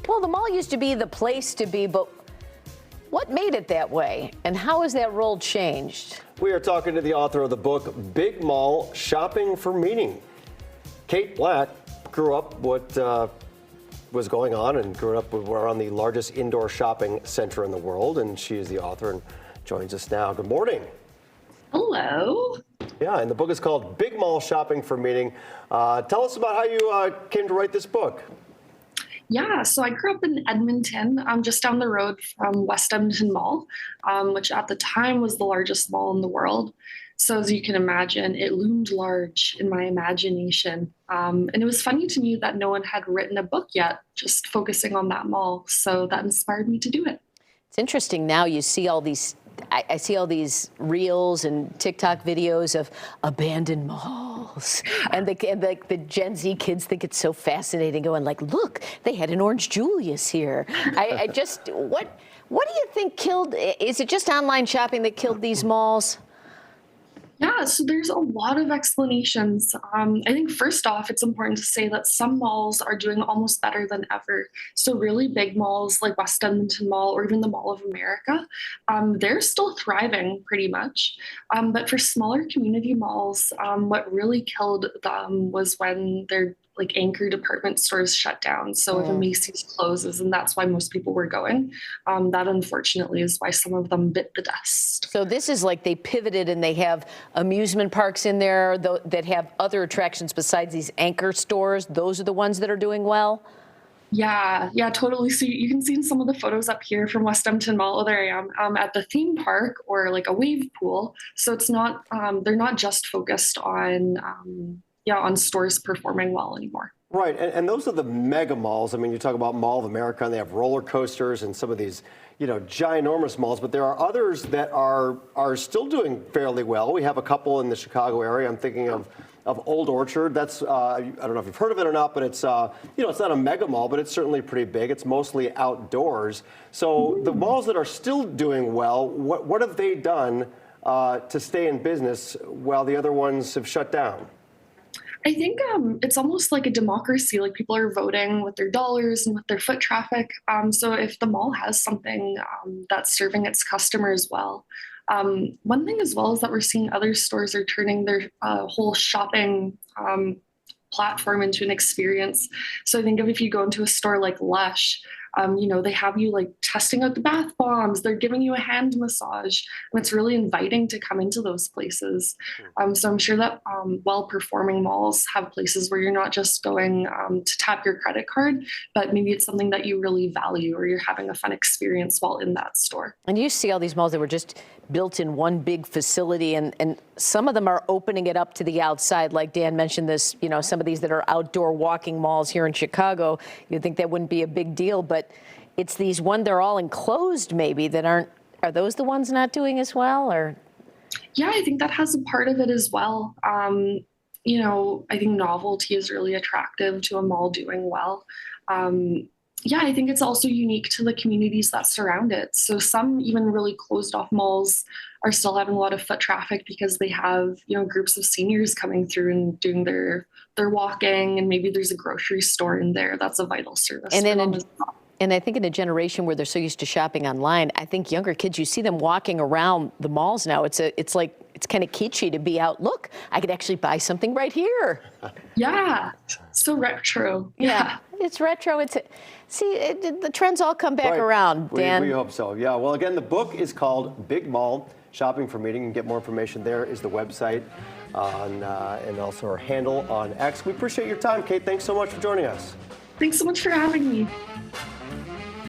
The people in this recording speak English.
Well, the mall used to be the place to be, but what made it that way, and how has that role changed? We are talking to the author of the book, Big Mall, Shopping for Meaning. Kate Black grew up what was going on and grew up around the largest indoor shopping center in the world, and she is the author and joins us now. Good morning. Hello. Yeah, and the book is called Big Mall, Shopping for Meaning. Tell us about how you came to write this book. Yeah, so I grew up in Edmonton, just down the road from West Edmonton Mall, which at the time was the largest mall in the world. So as you can imagine, it loomed large in my imagination. And it was funny to me that no one had written a book yet, just focusing on that mall. So that inspired me to do it. It's interesting now you see all these, I see all these reels and TikTok videos of abandoned malls. And the Gen Z kids think it's so fascinating, going like, look, they had an Orange Julius here. I just, what do you think killed, is it just online shopping that killed these malls? Yeah, so there's a lot of explanations. I think first off, it's important to say that some malls are doing almost better than ever. So really big malls like West Edmonton Mall or even the Mall of America, they're still thriving pretty much. But for smaller community malls, what really killed them was when their like anchor department stores shut down. So if a Macy's closes, and that's why most people were going, that unfortunately is why some of them bit the dust. So this is like they pivoted and they have amusement parks in there that have other attractions besides these anchor stores. Those are the ones that are doing well? Yeah, totally. So you can see in some of the photos up here from West Edmonton Mall, oh, there I am, at the theme park or like a wave pool. So it's not, they're not just focused on stores performing well anymore. Right, and those are the mega malls. I mean, you talk about Mall of America, and they have roller coasters and some of these, ginormous malls. But there are others that are still doing fairly well. We have a couple in the Chicago area. I'm thinking of Old Orchard. That's I don't know if you've heard of it or not, but it's it's not a mega mall, but it's certainly pretty big. It's mostly outdoors. So the malls that are still doing well, what have they done to stay in business while the other ones have shut down? I think it's almost like a democracy, like people are voting with their dollars and with their foot traffic. So if the mall has something that's serving its customers well. One thing as well is that we're seeing other stores are turning their whole shopping platform into an experience. So I think if you go into a store like Lush, they have you like testing out the bath bombs, they're giving you a hand massage, and it's really inviting to come into those places. So I'm sure that well-performing malls have places where you're not just going to tap your credit card, but maybe it's something that you really value or you're having a fun experience while in that store. And you see all these malls that were just built in one big facility, and some of them are opening it up to the outside. Like Dan mentioned this, some of these that are outdoor walking malls here in Chicago, you'd think that wouldn't be a big deal, but it's these they're all enclosed maybe that are those the ones not doing as well, or? Yeah, I think that has a part of it as well. I think novelty is really attractive to a mall doing well. I think it's also unique to the communities that surround it. So some even really closed off malls are still having a lot of foot traffic because they have, groups of seniors coming through and doing their walking, and maybe there's a grocery store in there. That's a vital service. And I think in a generation where they're so used to shopping online, I think younger kids, you see them walking around the malls now. It's kind of kitschy to be out. Look, I could actually buy something right here. Yeah, so retro. Yeah, it's retro. The trends all come back around, Dan. We hope so. Yeah. Well, again, the book is called Big Mall, Shopping for Meaning. You can get more information. There is the website and also our handle on X. We appreciate your time, Kate. Thanks so much for joining us. Thanks so much for having me.